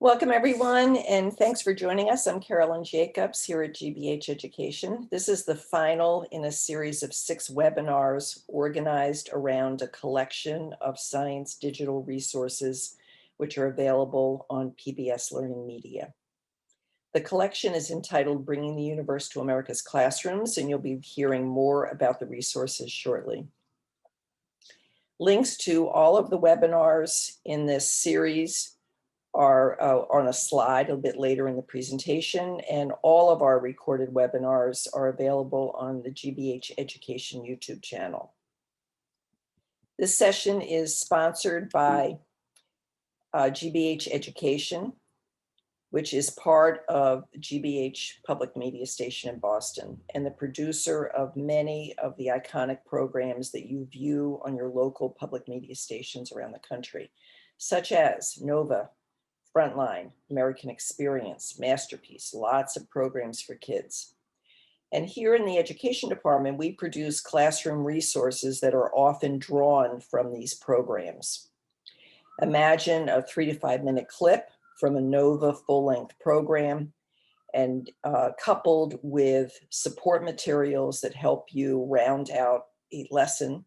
Welcome, everyone, and thanks for joining us. I'm Carolyn Jacobs here at GBH Education. This is the final in a series of 6 webinars organized around a collection of science digital resources which are available on PBS LearningMedia. The collection is entitled Bringing the Universe to America's Classrooms, and you'll be hearing more about the resources shortly. Links to all of the webinars in this series are on a slide a bit later in the presentation, and all of our recorded webinars are available on the GBH Education YouTube channel. This session is sponsored by GBH Education, which is part of GBH Public Media Station in Boston, and the producer of many of the iconic programs that you view on your local public media stations around the country, such as Nova, Frontline, American Experience, Masterpiece, lots of programs for kids. And here in the education department, we produce classroom resources that are often drawn from these programs. Imagine a 3 to 5 minute clip from a Nova full-length program and coupled with support materials that help you round out a lesson.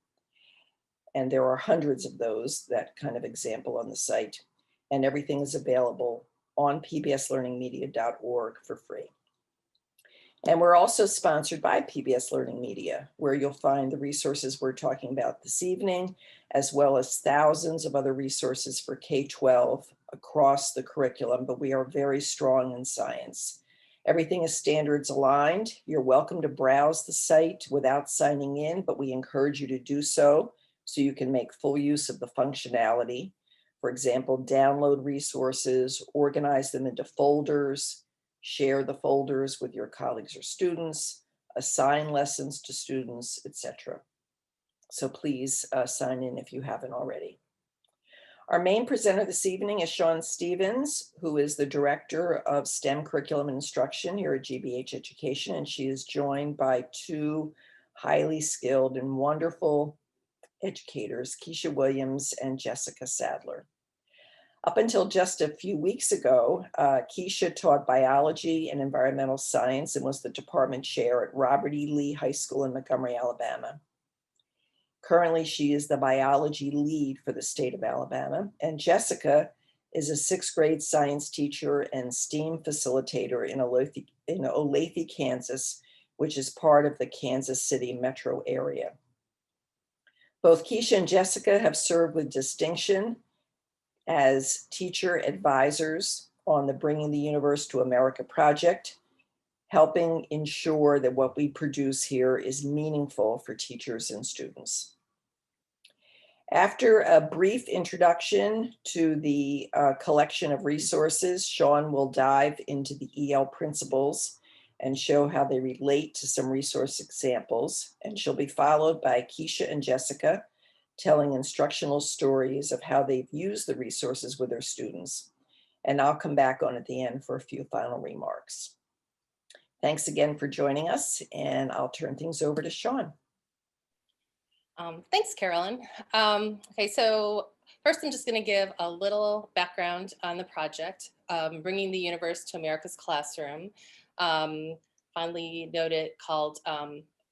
And there are hundreds of those, that kind of example on the site. And everything is available on pbslearningmedia.org for free. And we're also sponsored by PBS Learning Media, where you'll find the resources we're talking about this evening, as well as thousands of other resources for K-12 across the curriculum, but we are very strong in science. Everything is standards aligned. You're welcome to browse the site without signing in, but we encourage you to do so you can make full use of the functionality. For example, download resources, organize them into folders, share the folders with your colleagues or students, assign lessons to students, etc. So please sign in if you haven't already. Our main presenter this evening is Shawn Stevens, who is the Director of STEM Curriculum and Instruction here at GBH Education, and she is joined by 2 highly skilled and wonderful educators, Keisha Williams and Jessica Sadler. Up until just a few weeks ago, Keisha taught biology and environmental science and was the department chair at Robert E. Lee High School in Montgomery, Alabama. Currently, she is the biology lead for the state of Alabama, and Jessica is a 6th grade science teacher and STEAM facilitator in Olathe, Kansas, which is part of the Kansas City metro area. Both Keisha and Jessica have served with distinction as teacher advisors on the Bringing the Universe to America project, helping ensure that what we produce here is meaningful for teachers and students. After a brief introduction to the collection of resources, Shawn will dive into the EL principles and show how they relate to some resource examples, and she'll be followed by Keisha and Jessica telling instructional stories of how they've used the resources with their students. And I'll come back on at the end for a few final remarks. Thanks again for joining us, and I'll turn things over to Shawn. Thanks, Carolyn. Okay, so first I'm just going to give a little background on the project, Bringing the Universe to America's Classroom, fondly noted called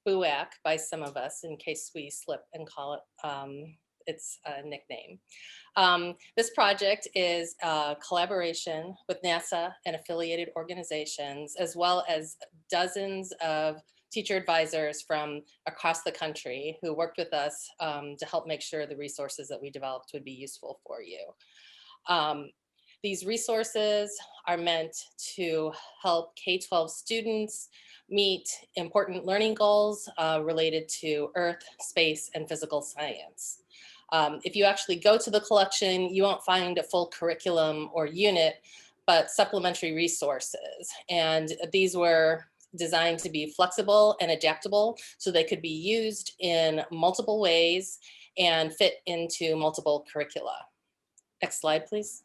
BUAC by some of us, in case we slip and call it its nickname. This project is a collaboration with NASA and affiliated organizations, as well as dozens of teacher advisors from across the country who worked with us to help make sure the resources that we developed would be useful for you. These resources are meant to help K-12 students meet important learning goals related to Earth, space, and physical science. If you actually go to the collection, you won't find a full curriculum or unit, but supplementary resources. And these were designed to be flexible and adaptable so they could be used in multiple ways and fit into multiple curricula. Next slide, please.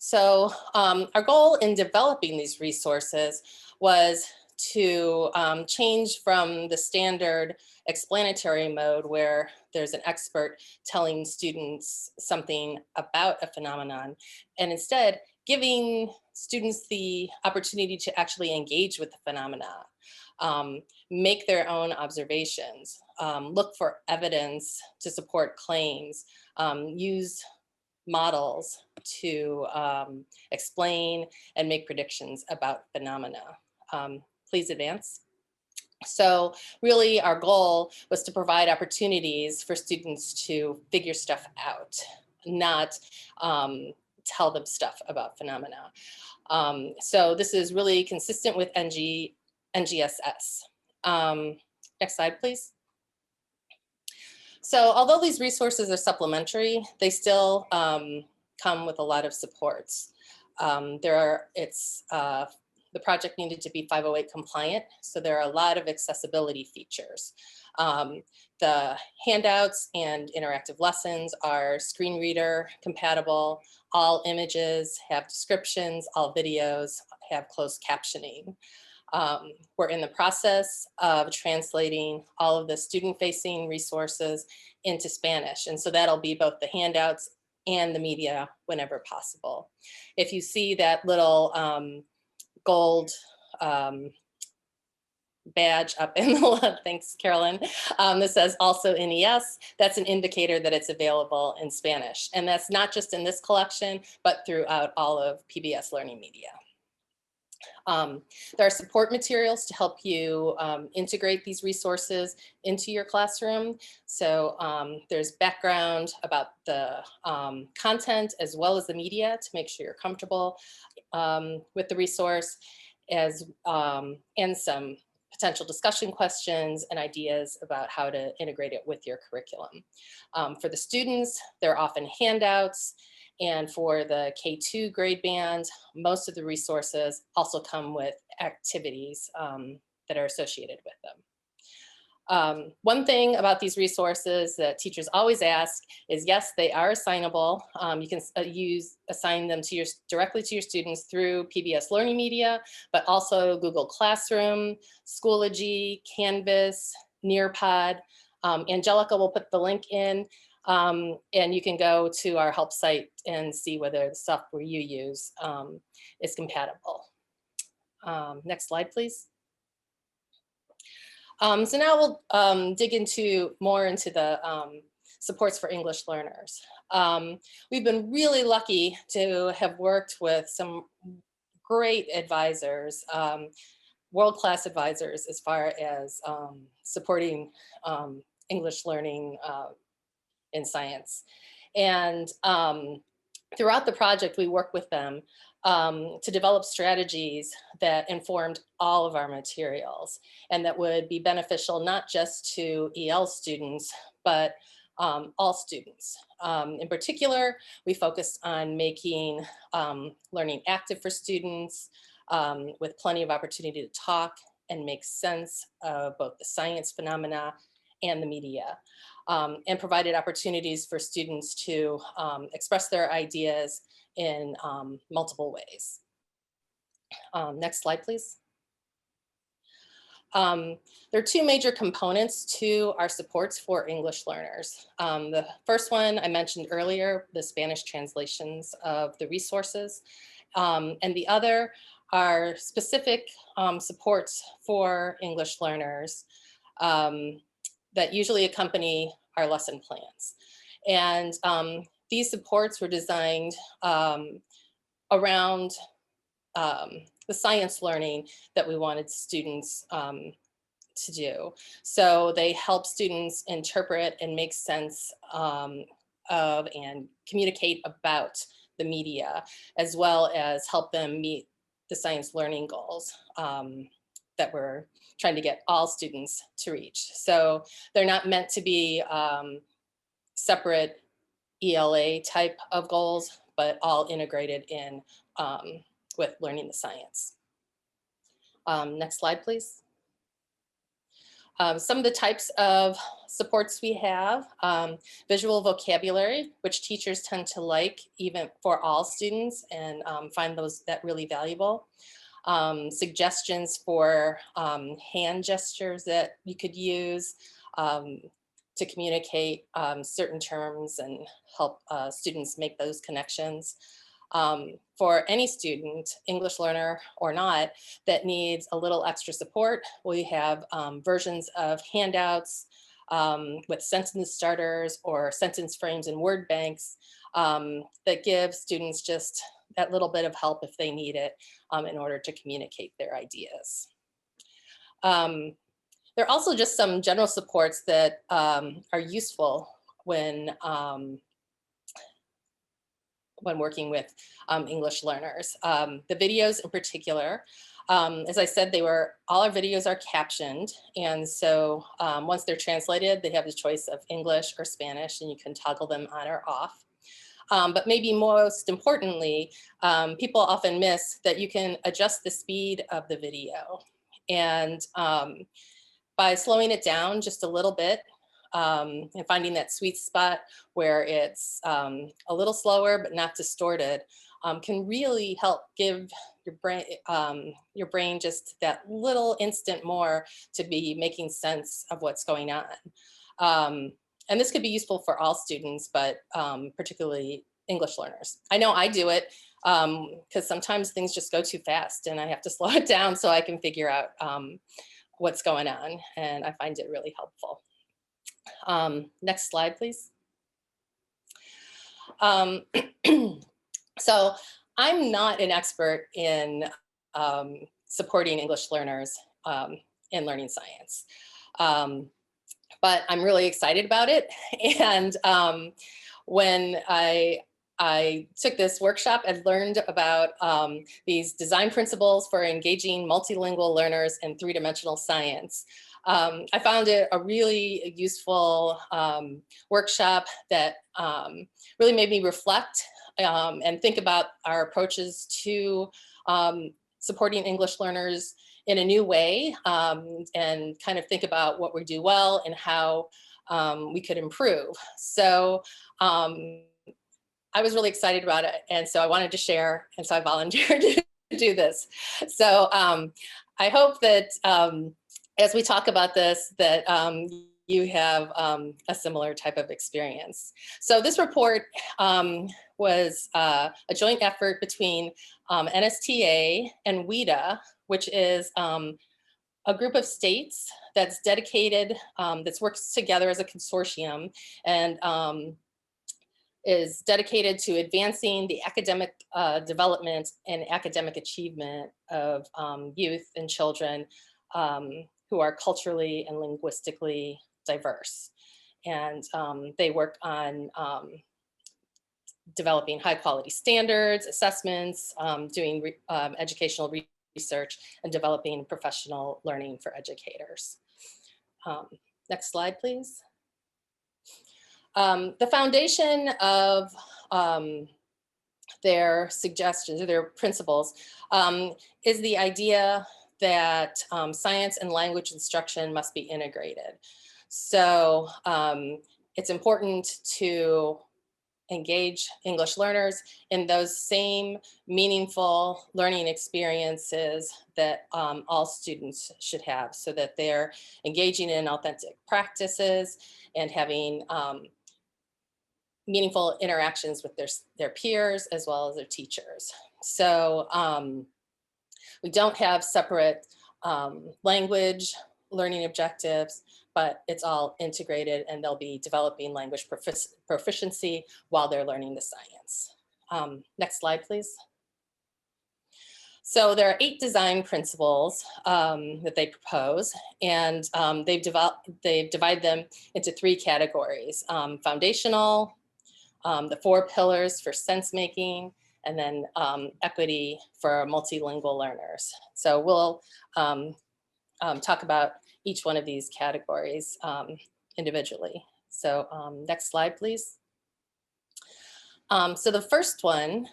So our goal in developing these resources was to change from the standard explanatory mode where there's an expert telling students something about a phenomenon, and instead giving students the opportunity to actually engage with the phenomena, make their own observations, look for evidence to support claims, use models to explain and make predictions about phenomena. Please advance. So really our goal was to provide opportunities for students to figure stuff out, not tell them stuff about phenomena. So this is really consistent with NGSS. Next slide, please. So although these resources are supplementary, they still come with a lot of supports. The project needed to be 508 compliant, so there are a lot of accessibility features. The handouts and interactive lessons are screen reader compatible. All images have descriptions, all videos have closed captioning. We're in the process of translating all of the student-facing resources into Spanish, and so that'll be both the handouts and the media whenever possible. If you see that little gold badge up in the left, thanks Carolyn, that says also NES, that's an indicator that it's available in Spanish. And that's not just in this collection, but throughout all of PBS LearningMedia. There are support materials to help you integrate these resources into your classroom. So there's background about the content as well as the media to make sure you're comfortable with the resource, and some potential discussion questions and ideas about how to integrate it with your curriculum. For the students, there are often handouts. And for the K2 grade band, most of the resources also come with activities that are associated with them. One thing about these resources that teachers always ask is, yes, they are assignable. You can assign them to directly to your students through PBS LearningMedia, but also Google Classroom, Schoology, Canvas, Nearpod. Angelica will put the link in. And you can go to our help site and see whether the software you use is compatible. Next slide, please. So now we'll dig more into the supports for English learners. We've been really lucky to have worked with some great advisors, world-class advisors as far as supporting English learning in science. And throughout the project, we worked with them to develop strategies that informed all of our materials and that would be beneficial not just to EL students, but all students. In particular, we focused on making learning active for students with plenty of opportunity to talk and make sense of both the science phenomena and the media. And provided opportunities for students to express their ideas in multiple ways. Next slide, please. There are two major components to our supports for English learners. The first one I mentioned earlier, the Spanish translations of the resources, and the other are specific supports for English learners that usually accompany our lesson plans. And these supports were designed around the science learning that we wanted students to do. So they help students interpret and make sense of and communicate about the media, as well as help them meet the science learning goals that we're trying to get all students to reach. So they're not meant to be separate ELA type of goals, but all integrated in with learning the science. Next slide, please. Some of the types of supports we have, visual vocabulary, which teachers tend to like even for all students and find that really valuable. Suggestions for hand gestures that you could use, to communicate certain terms and help students make those connections. For any student, English learner or not, that needs a little extra support, we have versions of handouts with sentence starters or sentence frames and word banks that give students just that little bit of help if they need it in order to communicate their ideas. There are also just some general supports that are useful when working with English learners. The videos in particular, as I said, all our videos are captioned. And so once they're translated, they have the choice of English or Spanish, and you can toggle them on or off. But maybe most importantly, people often miss that you can adjust the speed of the video. And by slowing it down just a little bit, and finding that sweet spot where it's a little slower but not distorted, can really help give your brain just that little instant more to be making sense of what's going on. And this could be useful for all students, but particularly English learners. I know I do it because sometimes things just go too fast and I have to slow it down so I can figure out what's going on, and I find it really helpful. Next slide, please. So I'm not an expert in supporting English learners in learning science, but I'm really excited about it. And when I took this workshop and learned about these design principles for engaging multilingual learners in three-dimensional science. I found it a really useful workshop that really made me reflect and think about our approaches to supporting English learners in a new way, and kind of think about what we do well and how we could improve. So I was really excited about it, and so I wanted to share, and so I volunteered to do this. So I hope that as we talk about this, that you have a similar type of experience. So this report was a joint effort between NSTA and WIDA, which is a group of states that's dedicated, that's works together as a consortium, and is dedicated to advancing the academic development and academic achievement of youth and children who are culturally and linguistically diverse. And they work on developing high quality standards, assessments, doing educational research, and developing professional learning for educators. Next slide, please. The foundation of their suggestions, or their principles, is the idea that science and language instruction must be integrated. So it's important to engage English learners in those same meaningful learning experiences that all students should have, so that they're engaging in authentic practices and having meaningful interactions with their peers as well as their teachers. So we don't have separate language learning objectives, but it's all integrated, and they'll be developing language proficiency while they're learning the science. Next slide, please. So there are 8 design principles that they propose, and they've divided them into 3 categories: foundational, the 4 pillars for sense making, and then equity for multilingual learners. So we'll talk about each one of these categories individually. So next slide, please. So the first one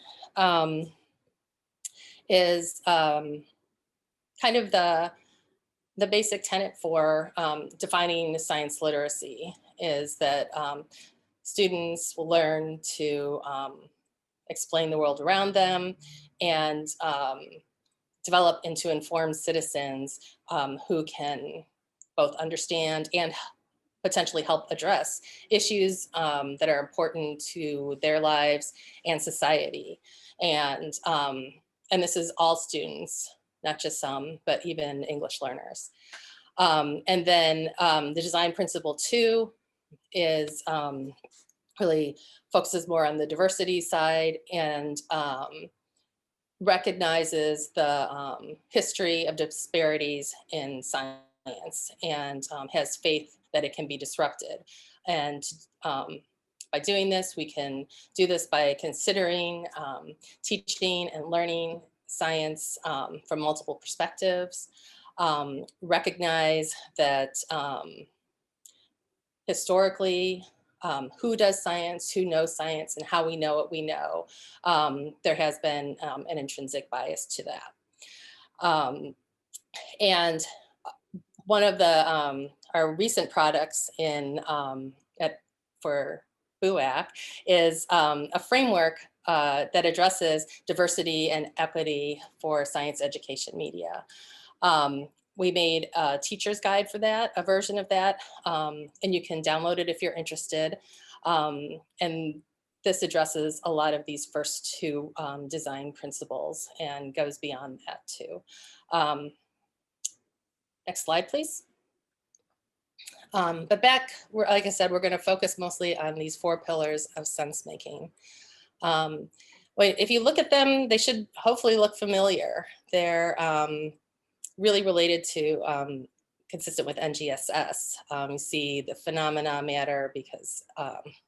is kind of the basic tenet for defining science literacy, is that students will learn to explain the world around them and develop into informed citizens who can both understand and potentially help address issues that are important to their lives and society. And this is all students, not just some, but even English learners. And then the design principle 2 is really focuses more on the diversity side and recognizes the history of disparities in science and has faith that it can be disrupted. And by doing this, we can do this by considering teaching and learning science from multiple perspectives, recognize that historically, who does science, who knows science, and how we know what we know, there has been an intrinsic bias to that. And one of the our recent products in for BUAC is a framework that addresses diversity and equity for science education media. We made a teacher's guide for that, a version of that, and you can download it if you're interested. And this addresses a lot of these first 2 design principles and goes beyond that too. Next slide, please. But back, like I said, we're going to focus mostly on these 4 pillars of sense making. If you look at them, they should hopefully look familiar. They're really related to, consistent with NGSS. You see the phenomena matter because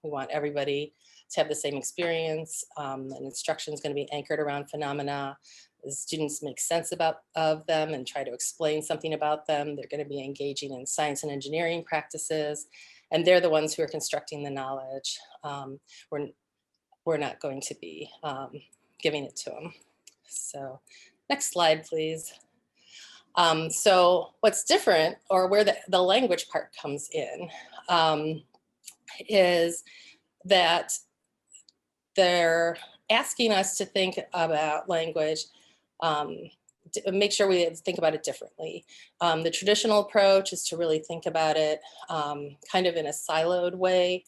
we want everybody to have the same experience, and instruction is going to be anchored around phenomena. The students make sense of them and try to explain something about them. They're going to be engaging in science and engineering practices, and they're the ones who are constructing the knowledge. We're not going to be giving it to them. So next slide, please. So what's different, or where the language part comes in, is that they're asking us to think about language, make sure we think about it differently. The traditional approach is to really think about it kind of in a siloed way,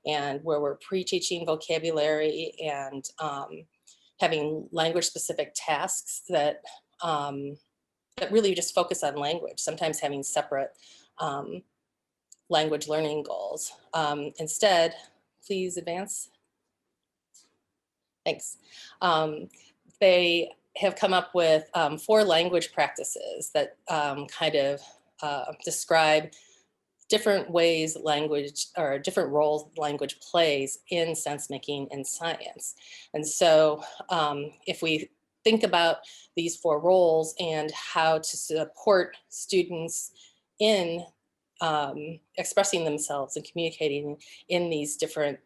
and where we're pre-teaching vocabulary and having language-specific tasks that really just focus on language, sometimes having separate language learning goals. Instead, please advance. Thanks. They have come up with 4 language practices that kind of describe different ways language, or different roles language plays in sense making in science. And so if we think about these 4 roles and how to support students in expressing themselves and communicating in these different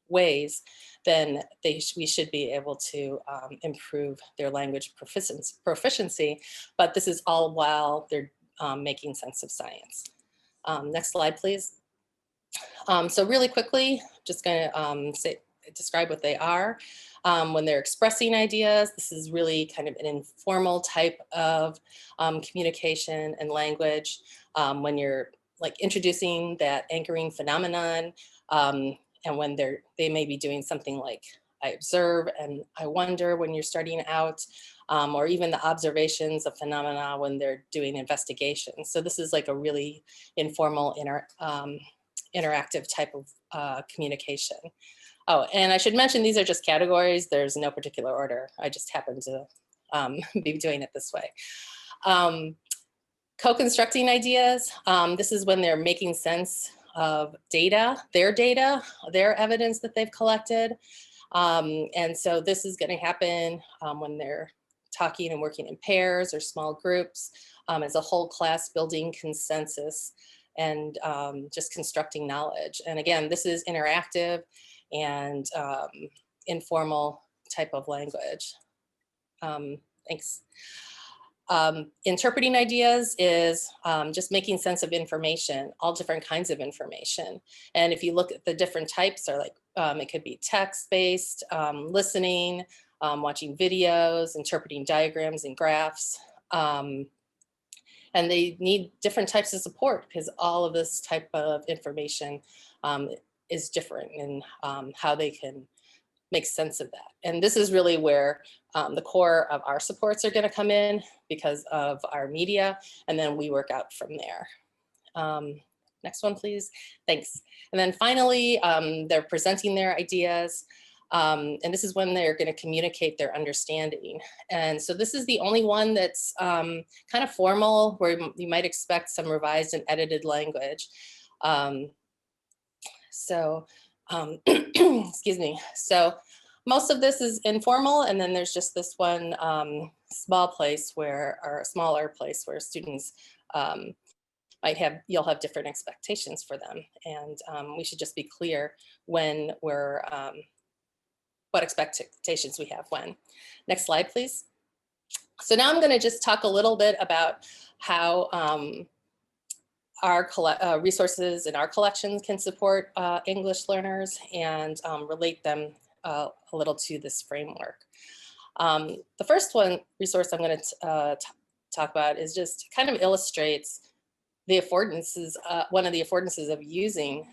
ways, then we should be able to improve their language proficiency. But this is all while they're making sense of science. Next slide, please. So really quickly, just going to describe what they are. When they're expressing ideas, this is really kind of an informal type of communication and language. When you're like introducing that anchoring phenomenon, and when they may be doing something like I observe and I wonder when you're starting out, or even the observations of phenomena when they're doing investigations. So this is like a really informal, interactive type of communication. Oh, and I should mention these are just categories. There's no particular order. I just happen to be doing it this way. Co-constructing ideas. This is when they're making sense of data, their evidence that they've collected. And so this is going to happen when they're talking and working in pairs or small groups, as a whole class building consensus and just constructing knowledge. And again, this is interactive and informal type of language. Thanks. Interpreting ideas is just making sense of information, all different kinds of information. And if you look at the different types, are like it could be text-based, listening, watching videos, interpreting diagrams and graphs. And they need different types of support because all of this type of information is different in how they can make sense of that. And this is really where the core of our supports are going to come in because of our media, and then we work out from there. Next one, please. Thanks. And then finally, they're presenting their ideas. And this is when they're going to communicate their understanding. And so this is the only one that's kind of formal, where you might expect some revised and edited language. Excuse me. So most of this is informal, and then there's just this one small place where, or a smaller place where students you'll have different expectations for them. And we should just be clear when we're, what expectations we have when. Next slide, please. So now I'm going to just talk a little bit about how our resources in our collections can support English learners and relate them a little to this framework. The first resource I'm going to talk about is just kind of illustrates the affordances, one of the affordances of using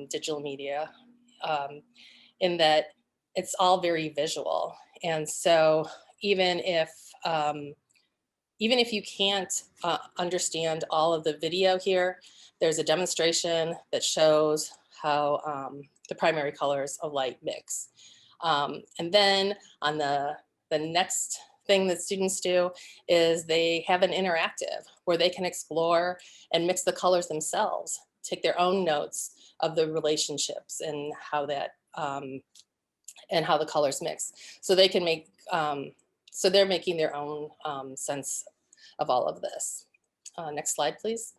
digital media, in that it's all very visual. And so even if you can't understand all of the video here, there's a demonstration that shows how the primary colors of light mix. And then on the next thing that students do is they have an interactive where they can explore and mix the colors themselves, take their own notes of the relationships and how that and how the colors mix. So they can make, so they're making their own sense of all of this. Next slide, please.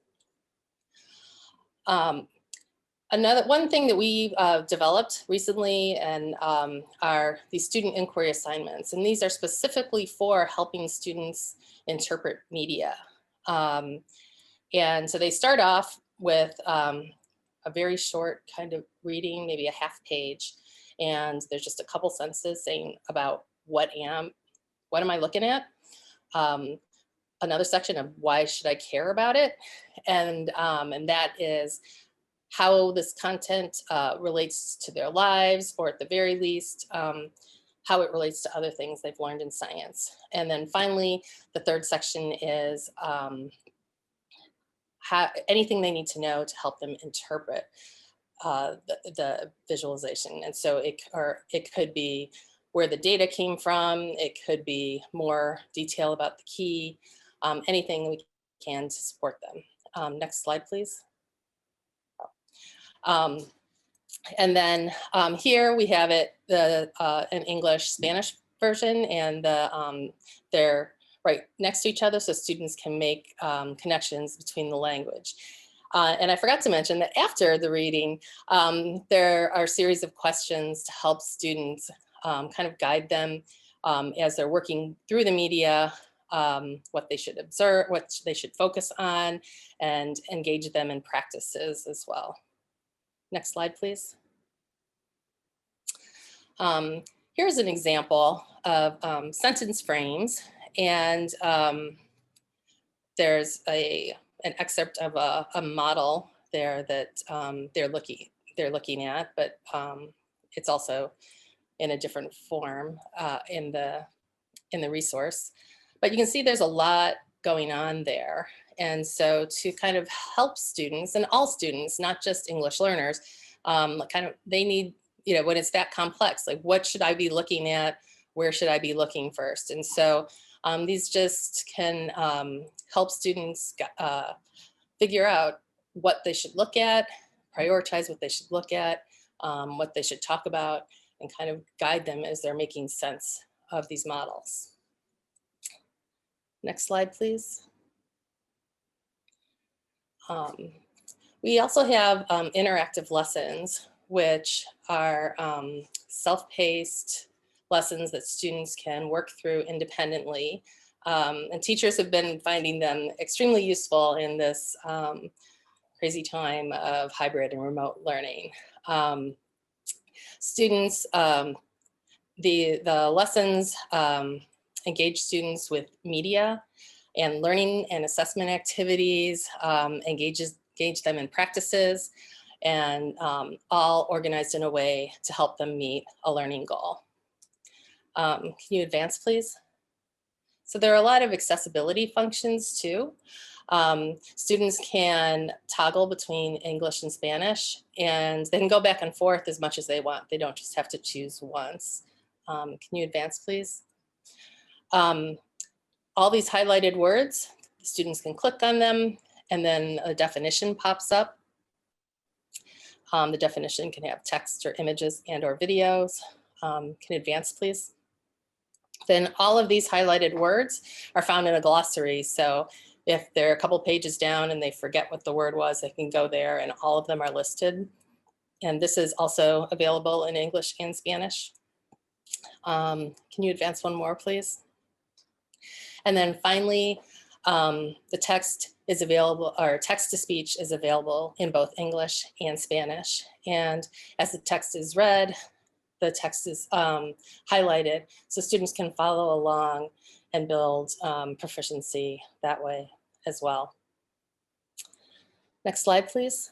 One thing that we developed recently and are these student inquiry assignments. And these are specifically for helping students interpret media. And so they start off with a very short kind of reading, maybe a half page. And there's just a couple sentences saying about what am I looking at? Another section of why should I care about it? And that is how this content relates to their lives, or at the very least, how it relates to other things they've learned in science. And then finally, the third section is anything they need to know to help them interpret the visualization. And so it could be where the data came from, it could be more detail about the key, anything we can to support them. Next slide, please. And then here we have it, an English Spanish version, and they're right next to each other so students can make connections between the language. And I forgot to mention that after the reading, there are a series of questions to help students kind of guide them as they're working through the media, what they should observe, what they should focus on, and engage them in practices as well. Next slide, please. Here's an example of sentence frames, and there's an excerpt of a model there that they're looking at, but it's also in a different form in the resource. But you can see there's a lot going on there. And so to kind of help students, and all students, not just English learners, they need, when it's that complex, like what should I be looking at? Where should I be looking first? And so these just can help students figure out what they should look at, prioritize what they should look at, what they should talk about, and kind of guide them as they're making sense of these models. Next slide, please. We also have interactive lessons, which are self-paced lessons that students can work through independently. And teachers have been finding them extremely useful in this crazy time of hybrid and remote learning. Students, the lessons engage students with media, and learning and assessment activities, engage them in practices, and all organized in a way to help them meet a learning goal. Can you advance, please? So there are a lot of accessibility functions too. Students can toggle between English and Spanish, and they can go back and forth as much as they want. They don't just have to choose once. Can you advance, please? All these highlighted words, the students can click on them, and then a definition pops up. The definition can have text or images and or videos. Can you advance, please? Then all of these highlighted words are found in a glossary. So if they're a couple pages down and they forget what the word was, they can go there and all of them are listed. And this is also available in English and Spanish. Can you advance one more, please? And then finally, the text is available, or text to speech is available in both English and Spanish. And as the text is read, the text is highlighted so students can follow along and build proficiency that way as well. Next slide, please.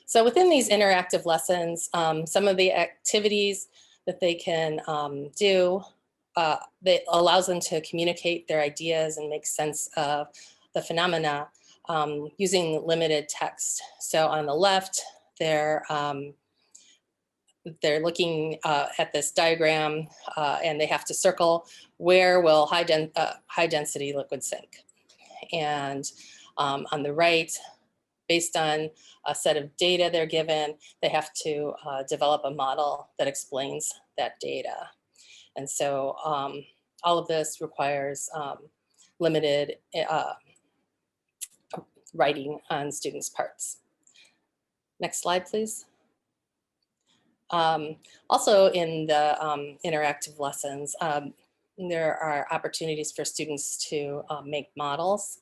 So within these interactive lessons, some of the activities that they can do, that allows them to communicate their ideas and make sense of the phenomena using limited text. So on the left, they're looking at this diagram and they have to circle where will high density liquid sink. And on the right, based on a set of data they're given, they have to develop a model that explains that data. And so all of this requires limited writing on students' parts. Next slide, please. Also in the interactive lessons, there are opportunities for students to make models.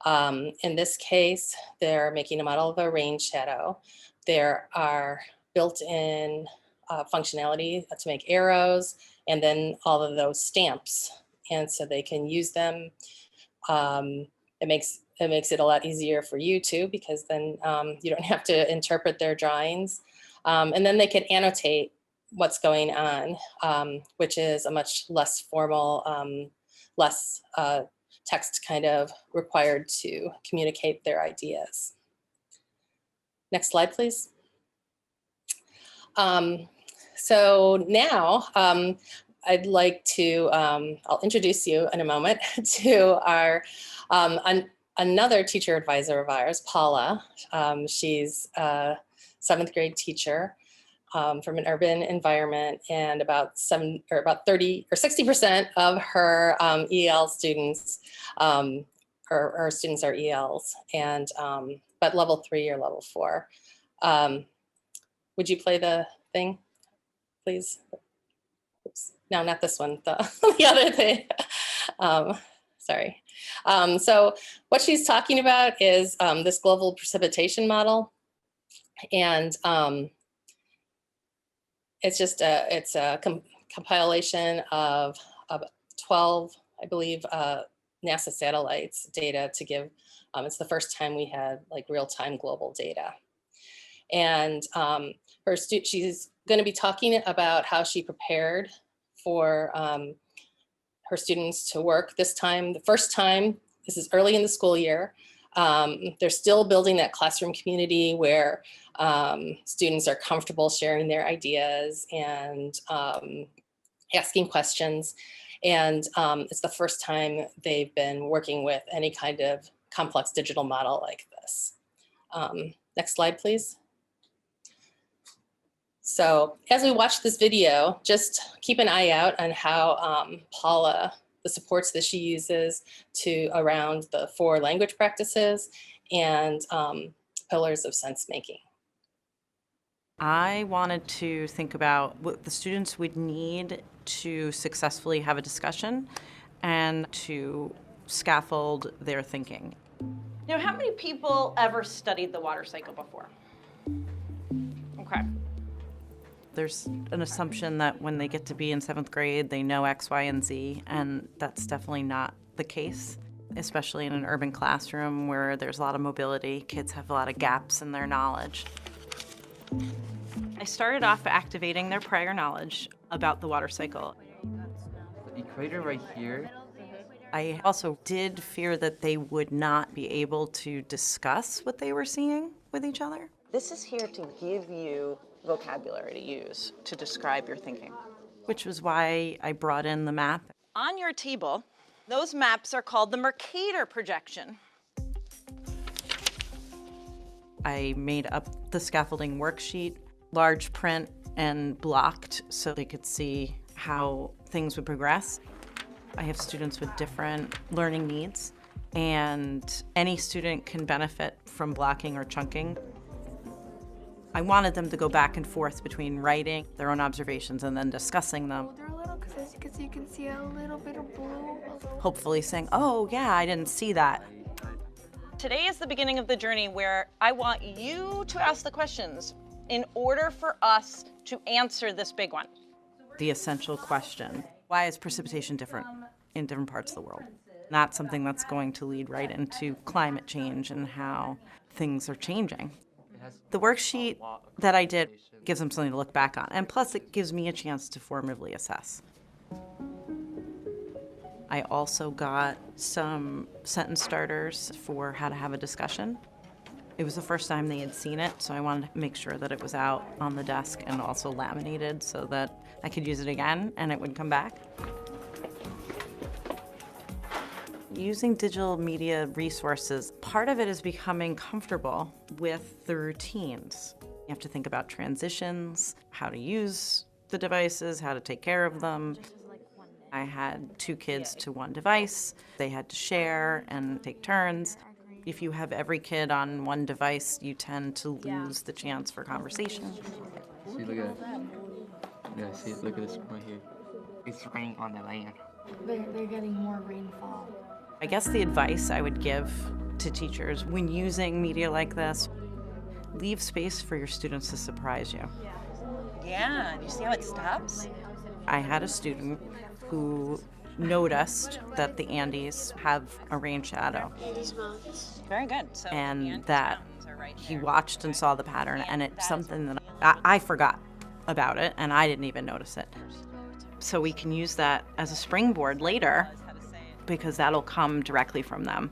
In this case, they're making a model of a rain shadow. There are built-in functionality to make arrows and then all of those stamps. And so they can use them. It makes it a lot easier for you too, because then you don't have to interpret their drawings. And then they can annotate what's going on, which is a much less formal, less text kind of required to communicate their ideas. Next slide, please. So now I'd like to, I'll introduce you in a moment to our, another teacher advisor of ours, Paula. She's a 7th grade teacher from an urban environment, and about 30 or 60% of her EL students, her students are ELs, and but level 3 or level 4. Would you play the thing, please? Oops. No, not this one, the other thing. Sorry. So what she's talking about is this global precipitation model. And it's just it's a compilation of 12, I believe, NASA satellites data to give, it's the first time we had like real-time global data. And she's going to be talking about how she prepared for her students to work this time. The first time, this is early in the school year. They're still building that classroom community where students are comfortable sharing their ideas and asking questions. And it's the first time they've been working with any kind of complex digital model like this. Next slide, please. So as we watch this video, just keep an eye out on how Paula, the supports that she uses around the 4 language practices and pillars of sense making. I wanted to think about what the students would need to successfully have a discussion and to scaffold their thinking. Now, how many people ever studied the water cycle before? Okay. There's an assumption that when they get to be in 7th grade, they know X, Y, and Z, and that's definitely not the case, especially in an urban classroom where there's a lot of mobility. Kids have a lot of gaps in their knowledge. I started off activating their prior knowledge about the water cycle. The equator right here. I also did fear that they would not be able to discuss what they were seeing with each other. This is here to give you vocabulary to use to describe your thinking. Which was why I brought in the map. On your table, those maps are called the Mercator projection. I made up the scaffolding worksheet, large print and blocked so they could see how things would progress. I have students with different learning needs, and any student can benefit from blocking or chunking. I wanted them to go back and forth between writing their own observations and then discussing them. They're a little, because you can see a little bit of blue. Hopefully saying, oh yeah, I didn't see that. Today is the beginning of the journey where I want you to ask the questions in order for us to answer this big one. The essential question, why is precipitation different in different parts of the world? Not something that's going to lead right into climate change and how things are changing. The worksheet that I did gives them something to look back on, and plus it gives me a chance to formatively assess. I also got some sentence starters for how to have a discussion. It was the first time they had seen it, so I wanted to make sure that it was out on the desk and also laminated so that I could use it again and it would come back. Using digital media resources, part of it is becoming comfortable with the routines. You have to think about transitions, how to use the devices, how to take care of them. I had 2 kids to 1 device. They had to share and take turns. If you have every kid on 1 device, you tend to lose the chance for conversation. See, look at that. Yeah, see, look at this point here. It's raining on the land. They're getting more rainfall. I guess the advice I would give to teachers when using media like this, leave space for your students to surprise you. Yeah, do you see how it stops? I had a student who noticed that the Andes have a rain shadow. Very good. So And that he watched and saw the pattern, and it's something that I forgot about it, and I didn't even notice it. So we can use that as a springboard later, because that'll come directly from them.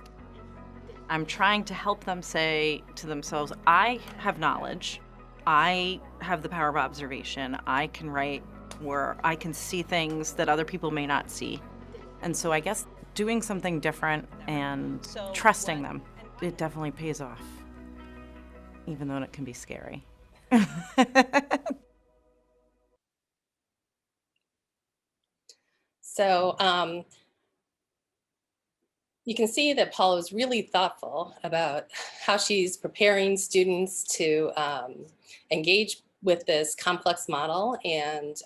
I'm trying to help them say to themselves, I have knowledge, I have the power of observation, I can write, or I can see things that other people may not see. And so I guess doing something different and trusting them, it definitely pays off, even though it can be scary. So you can see that Paula was really thoughtful about how she's preparing students to engage with this complex model, and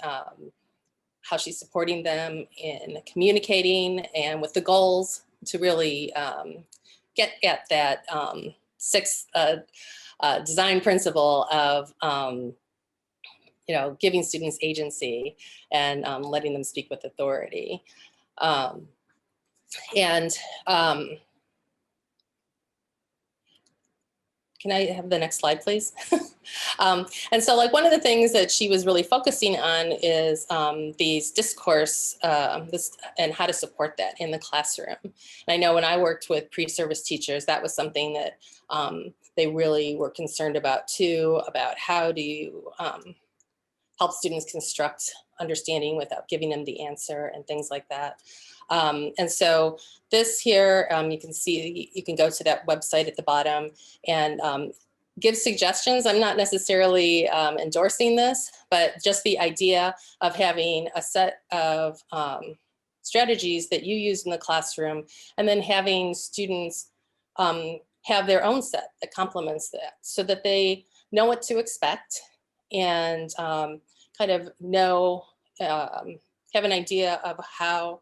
how she's supporting them in communicating and with the goals to really get at that 6th design principle of giving students agency and letting them speak with authority. Can I have the next slide, please? And so like one of the things that she was really focusing on is these discourse and how to support that in the classroom. And I know when I worked with pre-service teachers, that was something that they really were concerned about too, about how do you help students construct understanding without giving them the answer and things like that. And so this here, you can see, you can go to that website at the bottom and give suggestions. I'm not necessarily endorsing this, but just the idea of having a set of strategies that you use in the classroom, and then having students have their own set that complements that, so that they know what to expect and kind of know, have an idea of how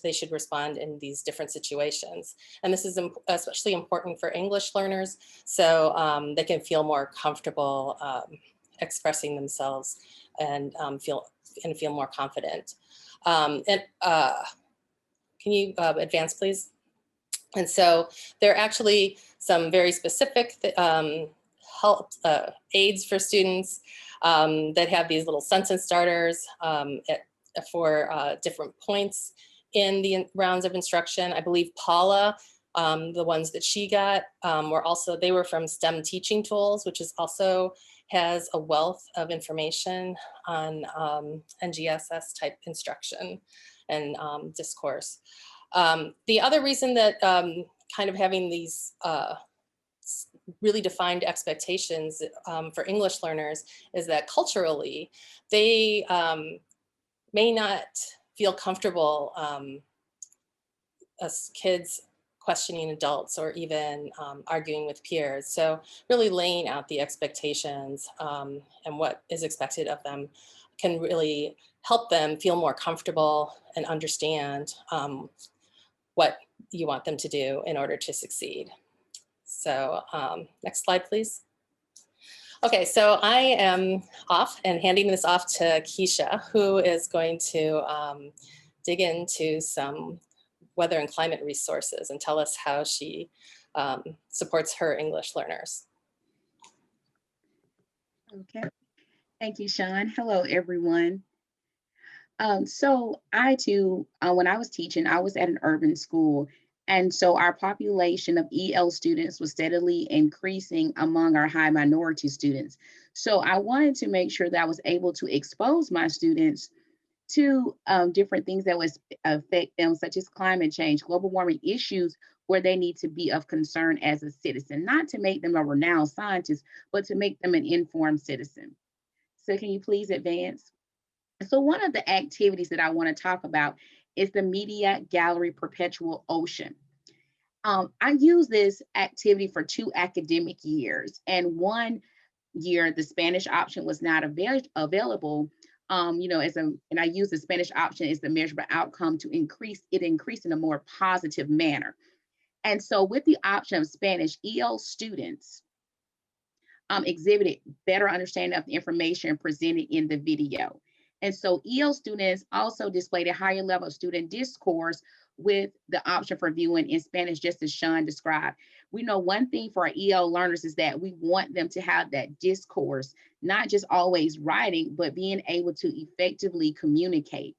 they should respond in these different situations. And this is especially important for English learners, so they can feel more comfortable expressing themselves and feel more confident. Okay, can you advance, please? And so there are actually some very specific help aids for students that have these little sentence starters for different points in the rounds of instruction. I believe Paula, the ones that she got they were from STEM Teaching Tools, which is also has a wealth of information on NGSS type instruction and discourse. The other reason that kind of having these really defined expectations for English learners is that culturally, they may not feel comfortable as kids questioning adults or even arguing with peers. So really laying out the expectations and what is expected of them can really help them feel more comfortable and understand what you want them to do in order to succeed. So next slide, please. Okay, so I am off and handing this off to Keisha, who is going to dig into some weather and climate resources and tell us how she supports her English learners. Okay, thank you, Sean. Hello, everyone. So I too, when I was teaching, I was at an urban school. And so our population of EL students was steadily increasing among our high minority students. So I wanted to make sure that I was able to expose my students to different things that would affect them, such as climate change, global warming issues, where they need to be of concern as a citizen, not to make them a renowned scientist, but to make them an informed citizen. So can you please advance? So one of the activities that I want to talk about is the Media Gallery Perpetual Ocean. I use this activity for 2 academic years, and one year the Spanish option was not available. And I use the Spanish option as the measurable outcome to increase in a more positive manner. And so with the option of Spanish, EL students exhibited better understanding of the information presented in the video. And so EL students also displayed a higher level of student discourse with the option for viewing in Spanish, just as Sean described. We know one thing for our EL learners is that we want them to have that discourse, not just always writing, but being able to effectively communicate.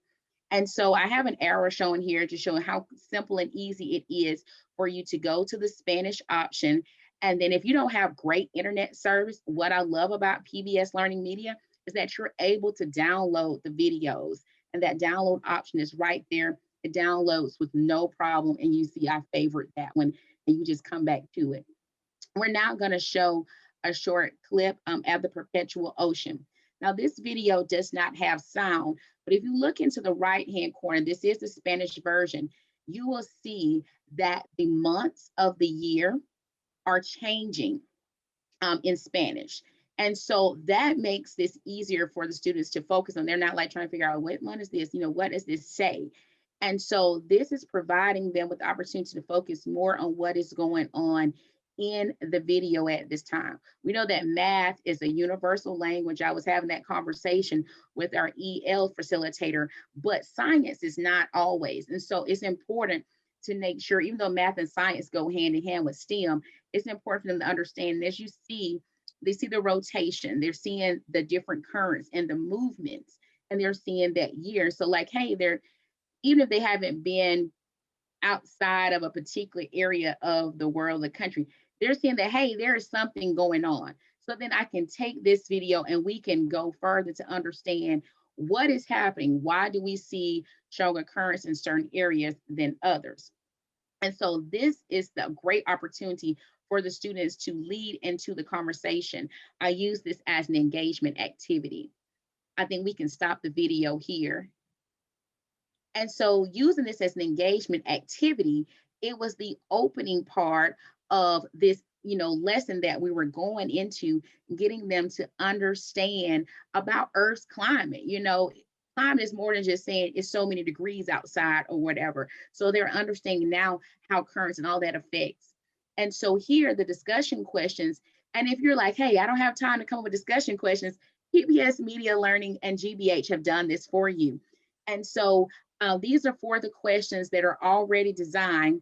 And so I have an arrow shown here to show how simple and easy it is for you to go to the Spanish option. And then if you don't have great internet service, what I love about PBS LearningMedia is that you're able to download the videos, and that download option is right there. It downloads with no problem, and you see I favorite that one, and you just come back to it. We're now going to show a short clip at the Perpetual Ocean. Now this video does not have sound, but if you look into the right-hand corner, this is the Spanish version, you will see that the months of the year are changing in Spanish. And so that makes this easier for the students to focus on. They're not like trying to figure out what month is this, what does this say? And so this is providing them with the opportunity to focus more on what is going on in the video at this time. We know that math is a universal language. I was having that conversation with our EL facilitator, but science is not always. And so it's important to make sure, even though math and science go hand in hand with STEM, it's important for them to understand, as you see, they see the rotation, they're seeing the different currents and the movements, and they're seeing that year. So like, hey, even if they haven't been outside of a particular area of the world, the country, they're seeing that, hey, there is something going on. So then I can take this video and we can go further to understand what is happening. Why do we see stronger currents in certain areas than others? And so this is the great opportunity for the students to lead into the conversation. I use this as an engagement activity. I think we can stop the video here. And so using this as an engagement activity, it was the opening part of this, lesson that we were going into, getting them to understand about Earth's climate. Climate is more than just saying it's so many degrees outside or whatever. So they're understanding now how currents and all that affects. And so here, the discussion questions, and if you're like, hey, I don't have time to come up with discussion questions, PBS Media Learning and GBH have done this for you. And so these are for the questions that are already designed.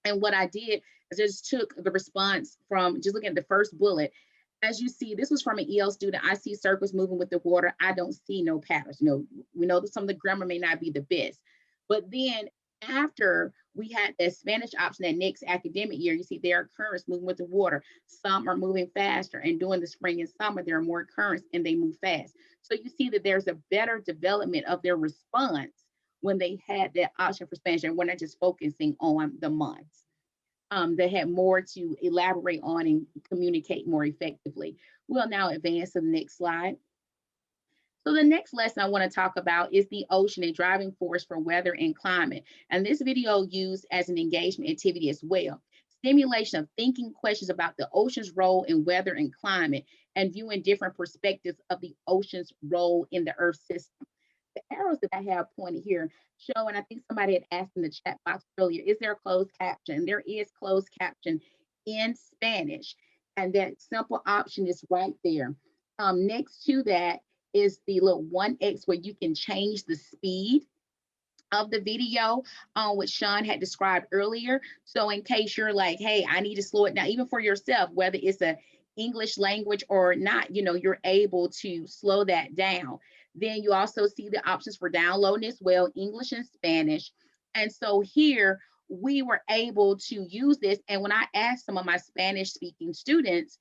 And what I did is just took the response from just looking at the first bullet. As you see, this was from an EL student. I see circles moving with the water. I don't see no patterns. You know, we know that some of the grammar may not be the best. But then after we had that Spanish option that next academic year, you see there are currents moving with the water. Some are moving faster. And during the spring and summer, there are more currents and they move fast. So you see that there's a better development of their response when they had that option for Spanish and we're not just focusing on the months. They had more to elaborate on and communicate more effectively. We'll now advance to the next slide. So the next lesson I want to talk about is the ocean, a driving force for weather and climate. And this video used as an engagement activity as well. Stimulation of thinking questions about the ocean's role in weather and climate and viewing different perspectives of the ocean's role in the Earth system. The arrows that I have pointed here show, and I think somebody had asked in the chat box earlier, is there a closed caption? There is closed caption in Spanish, and that simple option is right there. Next to that is the little 1x where you can change the speed of the video, which Sean had described earlier. So in case you're like, hey, I need to slow it down, even for yourself, whether it's a English language or not, you know, you're able to slow that down. Then you also see the options for downloading as well, English and Spanish. And so here we were able to use this. And when I asked some of my Spanish speaking students,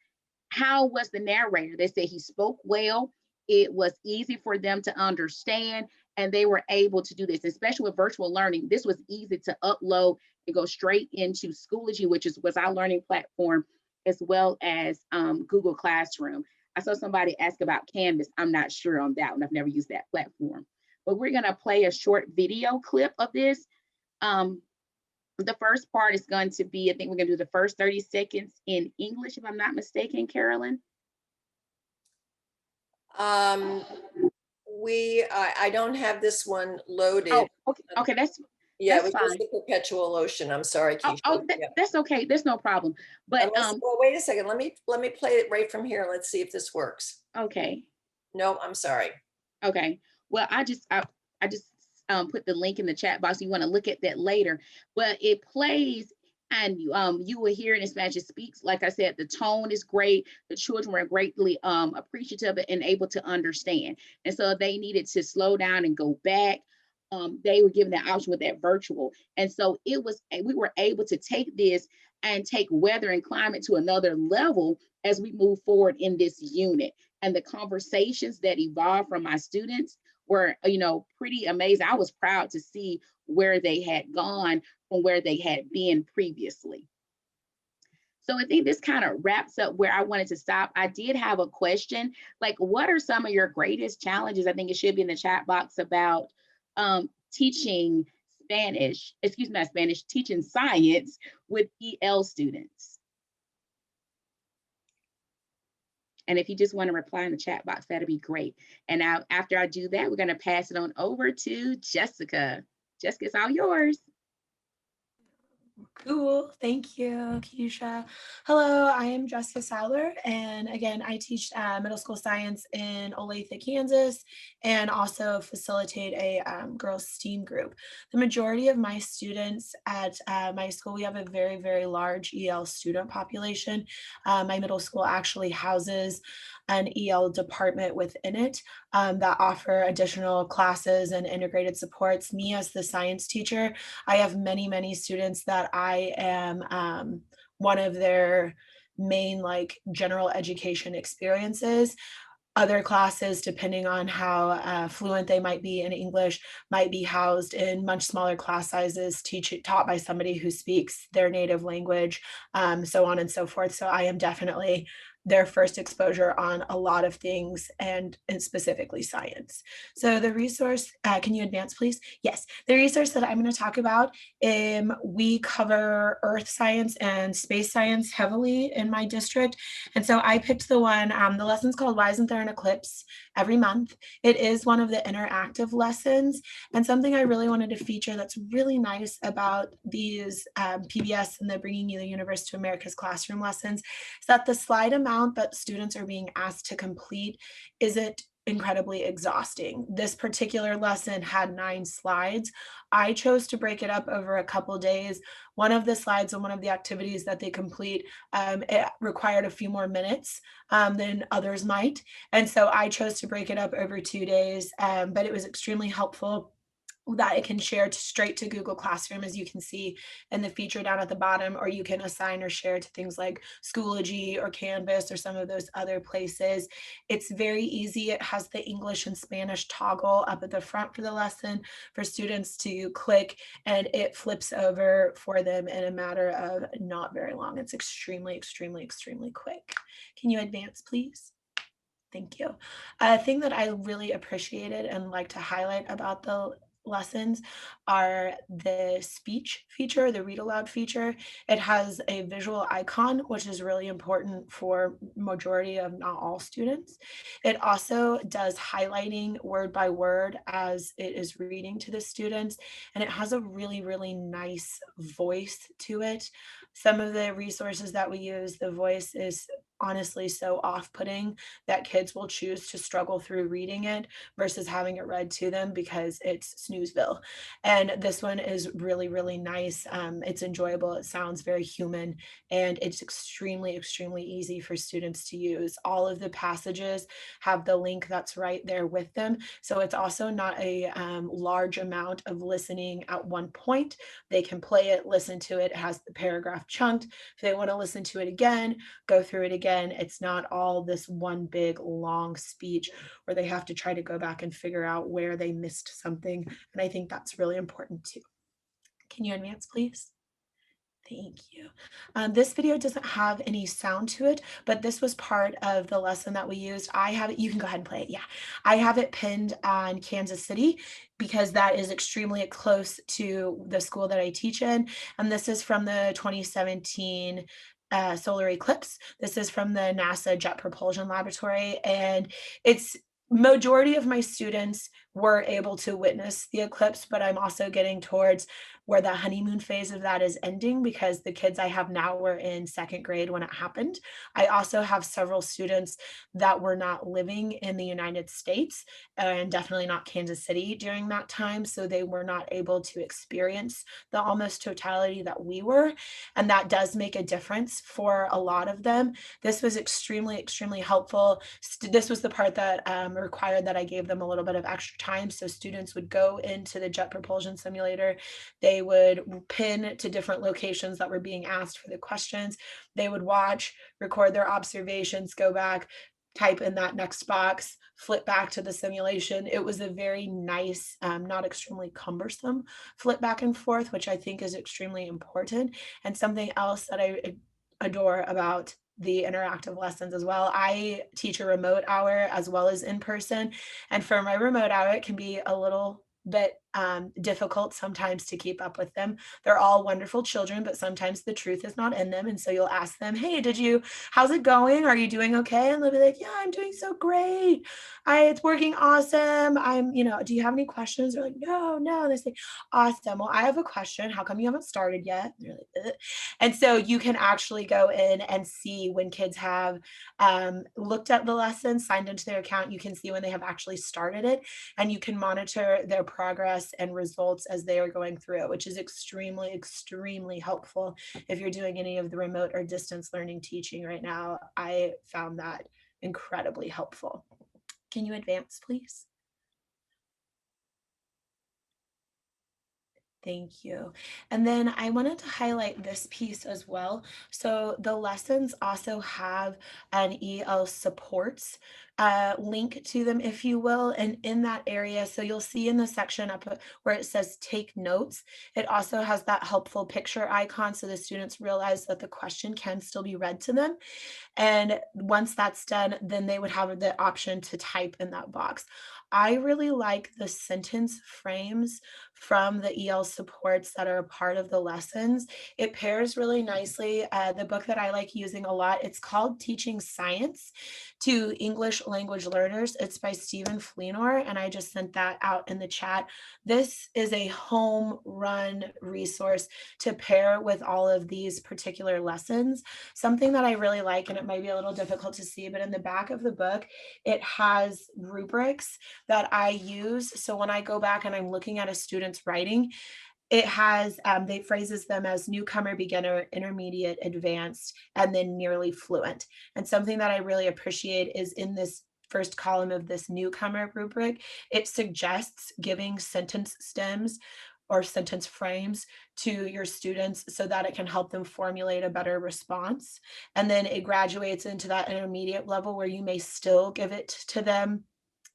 how was the narrator? They said he spoke well. It was easy for them to understand, and they were able to do this, especially with virtual learning. This was easy to upload and go straight into Schoology, which was our learning platform, as well as Google Classroom. I saw somebody ask about Canvas. I'm not sure on that one. I've never used that platform. But we're going to play a short video clip of this. The first part is going to be, I think we're going to do the first 30 seconds in English, if I'm not mistaken, Carolyn. I don't have this one loaded. Oh, okay, Yeah, that's it was just fine. the perpetual ocean. I'm sorry, Keisha. Yeah. That's okay. There's no problem. But Well, wait a second. Let me play it right from here. Let's see if this works. okay, No, I'm sorry. okay. Well, I just put the link in the chat box. You want to look at that later, but it plays. And you will hear it in Spanish. It speaks, like I said, the tone is great. The children were greatly appreciative and able to understand. And so they needed to slow down and go back. They were given that option with that virtual. And so we were able to take this and take weather and climate to another level as we move forward in this unit. And the conversations that evolved from my students were, you know, pretty amazing. I was proud to see where they had gone from where they had been previously. So I think this kind of wraps up where I wanted to stop. I did have a question, like, what are some of your greatest challenges? I think it should be in the chat box about teaching Spanish, excuse me, not Spanish, teaching science with EL students. And if you just want to reply in the chat box, that'd be great. And now after I do that, we're going to pass it on over to Jessica. Jessica, it's all yours. Cool. Thank you, Keisha. Hello, I am Jessica Sowler, and again, I teach middle school science in Olathe, Kansas, and also facilitate a girls' STEAM group. The majority of my students at my school, we have a very, very large EL student population. My middle school actually houses an EL department within it that offer additional classes and integrated supports. Me as the science teacher, I have many, many students that I am one of their main like general education experiences. Other classes, depending on how fluent they might be in English, might be housed in much smaller class sizes, taught by somebody who speaks their native language, so on and so forth. So I am definitely their first exposure on a lot of things and specifically science. So the resource, can you advance please? Yes, the resource that I'm going to talk about, we cover earth science and space science heavily in my district. And so I picked the one, the lesson's called Why Isn't There an Eclipse every month. It is one of the interactive lessons, and something I really wanted to feature that's really nice about these PBS and the Bringing You the Universe to America's Classroom lessons is that the slide amount that students are being asked to complete isn't incredibly exhausting. This particular lesson had 9 slides. I chose to break it up over a couple days. One of the slides and one of the activities that they complete, it required a few more minutes than others might. And so I chose to break it up over 2 days, but it was extremely helpful that it can share straight to Google Classroom, as you can see in the feature down at the bottom, or you can assign or share to things like Schoology or Canvas or some of those other places. It's very easy. It has the English and Spanish toggle up at the front for the lesson for students to click, and it flips over for them in a matter of not very long. It's extremely, extremely, extremely quick. Can you advance, please? Thank you. A thing that I really appreciated and like to highlight about the lessons are the speech feature, the read aloud feature. It has a visual icon, which is really important for majority of not all students. It also does highlighting word by word as it is reading to the students, and it has a really, really nice voice to it. Some of the resources that we use, the voice is honestly so off-putting that kids will choose to struggle through reading it versus having it read to them because it's snoozeville. And this one is really, really nice. It's enjoyable. It sounds very human, and it's extremely, extremely easy for students to use. All of the passages have the link that's right there with them. So it's also not a large amount of listening at one point. They can play it, listen to it. It has the paragraph chunked. If they want to listen to it again, go through it again. It's not all this one big long speech where they have to try to go back and figure out where they missed something. And I think that's really important too. Can you advance, please? Thank you. This video doesn't have any sound to it, but this was part of the lesson that we used. I have it, you can go ahead and play it. Yeah, I have it pinned on Kansas City because that is extremely close to the school that I teach in. And this is from the 2017 solar eclipse. This is from the NASA Jet Propulsion Laboratory. And it's majority of my students were able to witness the eclipse, but I'm also getting towards where the honeymoon phase of that is ending because the kids I have now were in second grade when it happened. I also have several students that were not living in the United States and definitely not Kansas City during that time. So they were not able to experience the almost totality that we were. And that does make a difference for a lot of them. This was extremely, extremely helpful. This was the part that required that I gave them a little bit of extra time. So students would go into the jet propulsion simulator. They would pin to different locations that were being asked for the questions. They would watch, record their observations, go back, type in that next box, flip back to the simulation. It was a very nice, not extremely cumbersome flip back and forth, which I think is extremely important. And something else that I adore about the interactive lessons as well. I teach a remote hour as well as in person. And for my remote hour, it can be a little bit difficult sometimes to keep up with them. They're all wonderful children, but sometimes the truth is not in them. And so you'll ask them, hey, how's it going? Are you doing okay? And they'll be like, yeah, I'm doing so great. It's working awesome. Do you have any questions? They're like, no. They say, awesome. Well, I have a question. How come you haven't started yet? And they're like, ugh. And so you can actually go in and see when kids have looked at the lesson, signed into their account. You can see when they have actually started it, and you can monitor their progress and results as they are going through it, which is extremely, extremely helpful if you're doing any of the remote or distance learning teaching right now. I found that incredibly helpful. Can you advance, please? Thank you. And then I wanted to highlight this piece as well. So the lessons also have an EL supports link to them, if you will. And in that area, so you'll see in the section up where it says take notes, it also has that helpful picture icon so the students realize that the question can still be read to them. And once that's done, then they would have the option to type in that box. I really like the sentence frames from the EL supports that are a part of the lessons. It pairs really nicely. The book that I like using a lot, it's called Teaching Science to English language learners. It's by Stephen Fleenor, and I just sent that out in the chat. This is a home run resource to pair with all of these particular lessons. Something that I really like, and it might be a little difficult to see, but in the back of the book, it has rubrics that I use. So when I go back and I'm looking at a student's writing, it has, they phrases them as newcomer, beginner, intermediate, advanced, and then nearly fluent. And something that I really appreciate is in this first column of this newcomer rubric, it suggests giving sentence stems or sentence frames to your students so that it can help them formulate a better response. And then it graduates into that intermediate level where you may still give it to them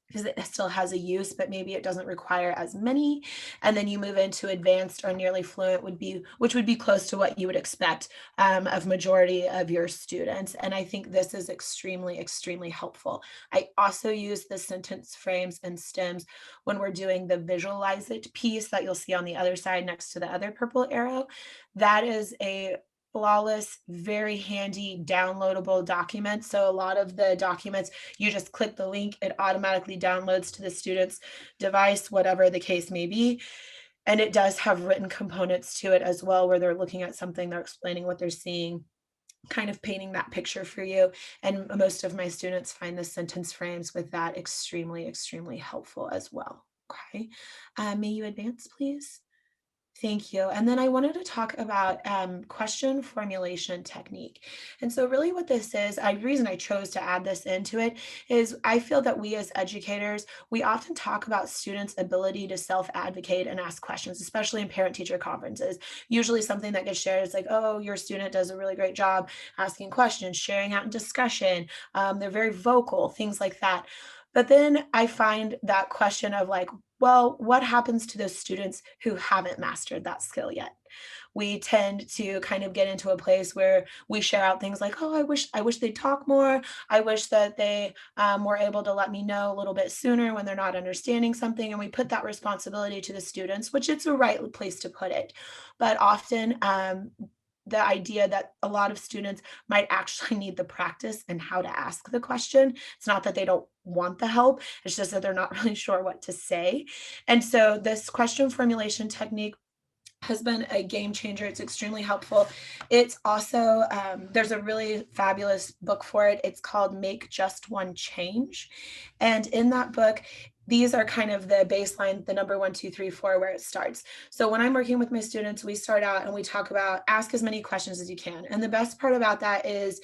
because it still has a use, but maybe it doesn't require as many. And then you move into advanced or nearly fluent which would be close to what you would expect of majority of your students. And I think this is extremely, extremely helpful. I also use the sentence frames and stems when we're doing the visualize it piece that you'll see on the other side next to the other purple arrow. That is a flawless, very handy downloadable document. So a lot of the documents, you just click the link, it automatically downloads to the student's device, whatever the case may be. And it does have written components to it as well, where they're looking at something, they're explaining what they're seeing, kind of painting that picture for you. And most of my students find the sentence frames with that extremely, extremely helpful as well. Okay. May you advance, please? Thank you. And then I wanted to talk about question formulation technique. And so really what this is, the reason I chose to add this into it is I feel that we as educators, we often talk about students' ability to self-advocate and ask questions, especially in parent-teacher conferences. Usually something that gets shared is like, oh, your student does a really great job asking questions, sharing out in discussion. They're very vocal, things like that. But then I find that question of like, well, what happens to those students who haven't mastered that skill yet? We tend to kind of get into a place where we share out things like, oh, I wish they'd talk more. I wish that they were able to let me know a little bit sooner when they're not understanding something. And we put that responsibility to the students, which it's a right place to put it. But often the idea that a lot of students might actually need the practice and how to ask the question. It's not that they don't want the help, it's just that they're not really sure what to say. And so this question formulation technique has been a game changer. It's extremely helpful. It's also, there's a really fabulous book for it. It's called Make Just One Change. And in that book, these are kind of the baseline, the number 1, 2, 3, 4, where it starts. So when I'm working with my students, we start out and we talk about ask as many questions as you can. And the best part about that is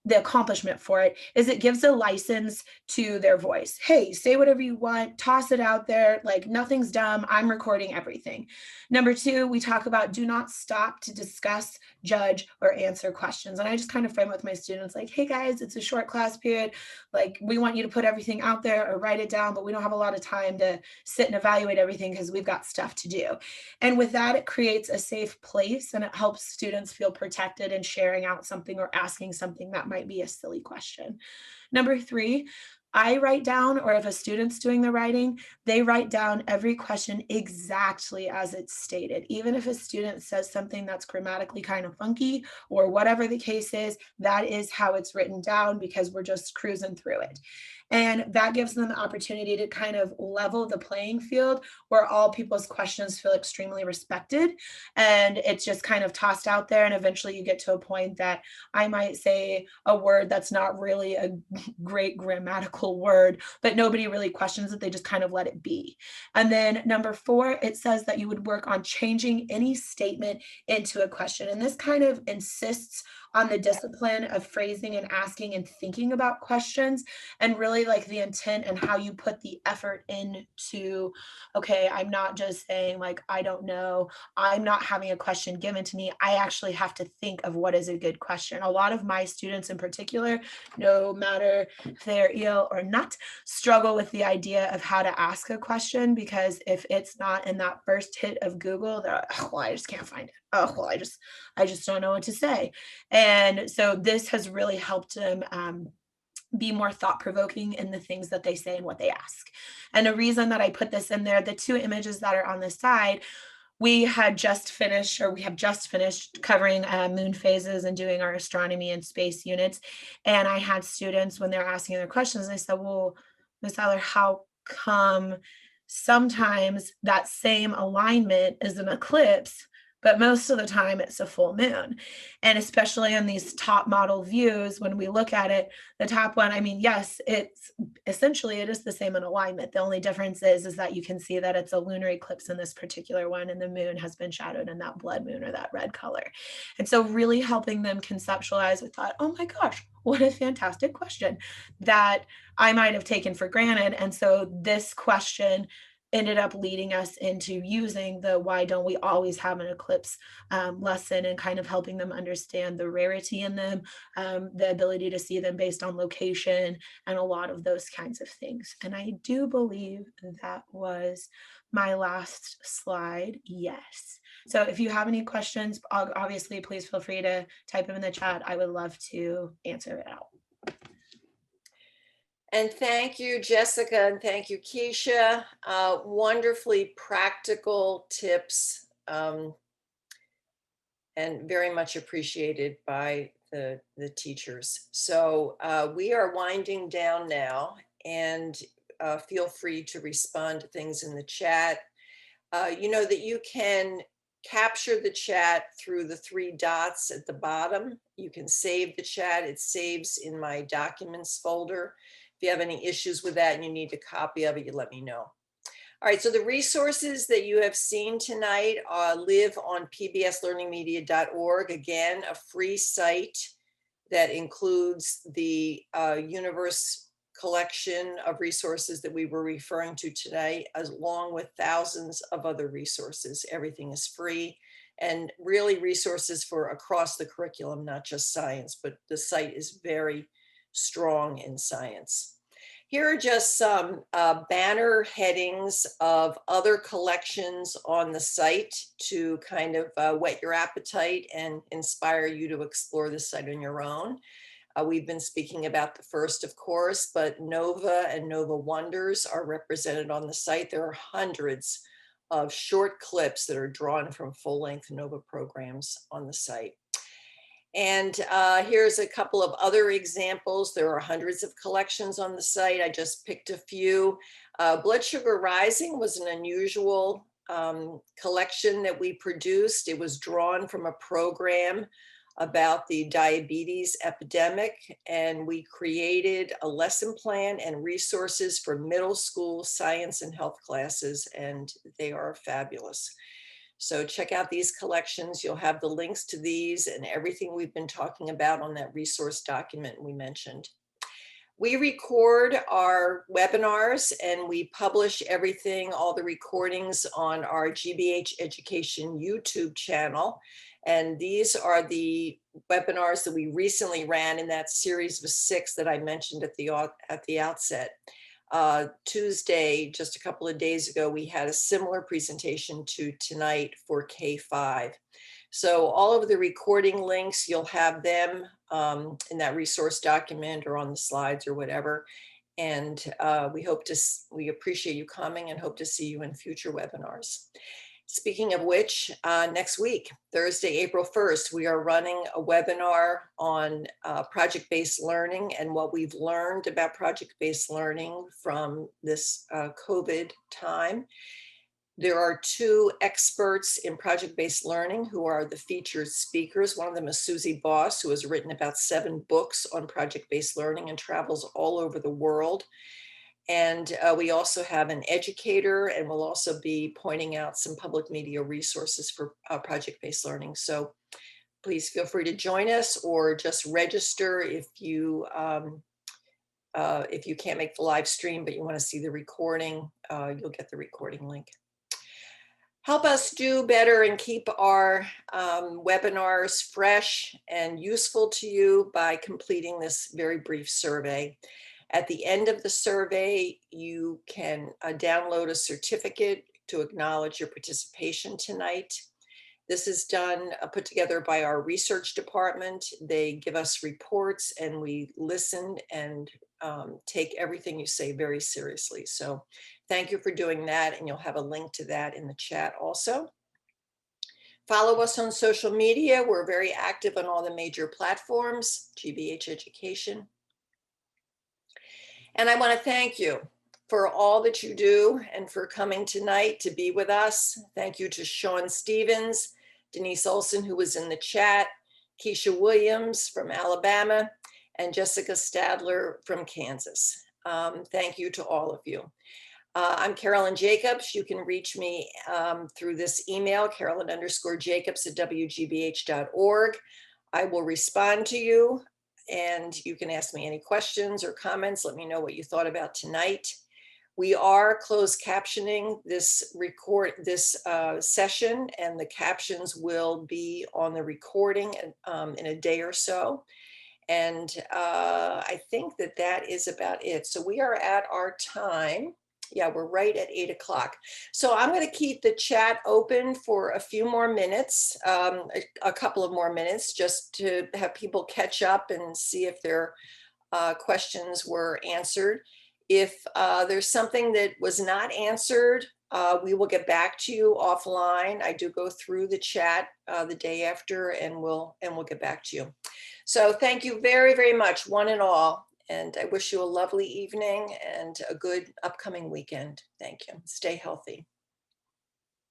the accomplishment for it is it gives a license to their voice. Hey, say whatever you want, toss it out there, like nothing's dumb, I'm recording everything. Number 2, we talk about do not stop to discuss, judge, or answer questions. And I just kind of frame it with my students like, hey guys, it's a short class period. Like we want you to put everything out there or write it down, but we don't have a lot of time to sit and evaluate everything because we've got stuff to do. And with that, it creates a safe place and it helps students feel protected in sharing out something or asking something that might be a silly question. Number 3, I write down, or if a student's doing the writing, they write down every question exactly as it's stated. Even if a student says something that's grammatically kind of funky or whatever the case is, that is how it's written down because we're just cruising through it. And that gives them the opportunity to kind of level the playing field where all people's questions feel extremely respected. And it's just kind of tossed out there. And eventually you get to a point that I might say a word that's not really a great grammatical word, but nobody really questions it. They just kind of let it be. And then number 4, it says that you would work on changing any statement into a question. And this kind of insists on the discipline of phrasing and asking and thinking about questions and really like the intent and how you put the effort into, okay, I'm not just saying like, I don't know, I'm not having a question given to me. I actually have to think of what is a good question. A lot of my students in particular, no matter if they're ill or not, struggle with the idea of how to ask a question because if it's not in that first hit of Google, they're like, oh, well, I just can't find it. Oh, well, I just don't know what to say. And so this has really helped them be more thought-provoking in the things that they say and what they ask. And the reason that I put this in there, the 2 images that are on the side, we had just finished, or we have just finished covering moon phases and doing our astronomy and space units. And I had students, when they're asking their questions, they said, well, Ms. Aller, how come sometimes that same alignment is an eclipse, but most of the time it's a full moon? And especially in these top model views, when we look at it, the top one, I mean, yes, it's essentially, it is the same in alignment. The only difference is that you can see that it's a lunar eclipse in this particular one, and the moon has been shadowed in that blood moon or that red color. And so really helping them conceptualize, we thought, oh my gosh, what a fantastic question that I might have taken for granted. And so this question ended up leading us into using the why don't we always have an eclipse lesson, and kind of helping them understand the rarity in them, the ability to see them based on location, and a lot of those kinds of things. And I do believe that was my last slide. Yes. So if you have any questions, obviously, please feel free to type them in the chat. I would love to answer it out. And thank you, Jessica, and thank you, Keisha. Wonderfully practical tips, and very much appreciated by the teachers. So we are winding down now, and feel free to respond to things in the chat. You know that you can capture the chat through the 3 dots at the bottom. You can save the chat. It saves in my documents folder. If you have any issues with that and you need a copy of it, you let me know. All right, so the resources that you have seen tonight live on pbslearningmedia.org. Again, a free site that includes the universe collection of resources that we were referring to today, along with thousands of other resources. Everything is free, and really resources for across the curriculum, not just science, but the site is very strong in science. Here are just some banner headings of other collections on the site to kind of whet your appetite and inspire you to explore the site on your own. We've been speaking about the first, of course, but Nova and Nova Wonders are represented on the site. There are hundreds of short clips that are drawn from full-length Nova programs on the site. And here's a couple of other examples. There are hundreds of collections on the site. I just picked a few. Blood Sugar Rising was an unusual collection that we produced. It was drawn from a program about the diabetes epidemic, and we created a lesson plan and resources for middle school science and health classes, and they are fabulous. So check out these collections. You'll have the links to these and everything we've been talking about on that resource document we mentioned. We record our webinars and we publish everything, all the recordings, on our GBH Education YouTube channel. And these are the webinars that we recently ran in that series of 6 that I mentioned at the outset. Tuesday, just a couple of days ago, we had a similar presentation to tonight for K-5. So all of the recording links, you'll have them in that resource document or on the slides or whatever. And we appreciate you coming and hope to see you in future webinars. Speaking of which, next week, Thursday, April 1st, we are running a webinar on project-based learning and what we've learned about project-based learning from this COVID time. There are 2 experts in project-based learning who are the featured speakers. One of them is Susie Boss, who has written about 7 books on project-based learning and travels all over the world. And we also have an educator, and we'll also be pointing out some public media resources for project-based learning. So please feel free to join us, or just register if you can't make the live stream, but you want to see the recording. You'll get the recording link. Help us do better and keep our webinars fresh and useful to you by completing this very brief survey. At the end of the survey, you can download a certificate to acknowledge your participation tonight. This is put together by our research department. They give us reports and we listen and take everything you say very seriously. So thank you for doing that, and you'll have a link to that in the chat also. Follow us on social media. We're very active on all the major platforms, GBH Education. And I want to thank you for all that you do and for coming tonight to be with us. Thank you to Sean Stevens, Denise Olson, who was in the chat, Keisha Williams from Alabama, and Jessica Stadler from Kansas. Thank you to all of you. I'm Carolyn Jacobs. You can reach me through this email, carolyn_jacobs@wgbh.org. I will respond to you, and you can ask me any questions or comments. Let me know what you thought about tonight. We are closed captioning this session, and the captions will be on the recording in a day or so. And I think that is about it. So we are at our time. Yeah, we're right at 8 o'clock. So I'm going to keep the chat open for a few more minutes, a couple of more minutes, just to have people catch up and see if their questions were answered. If there's something that was not answered, we will get back to you offline. I do go through the chat the day after, and we'll get back to you. So thank you very, very much, one and all. And I wish you a lovely evening and a good upcoming weekend. Thank you. Stay healthy.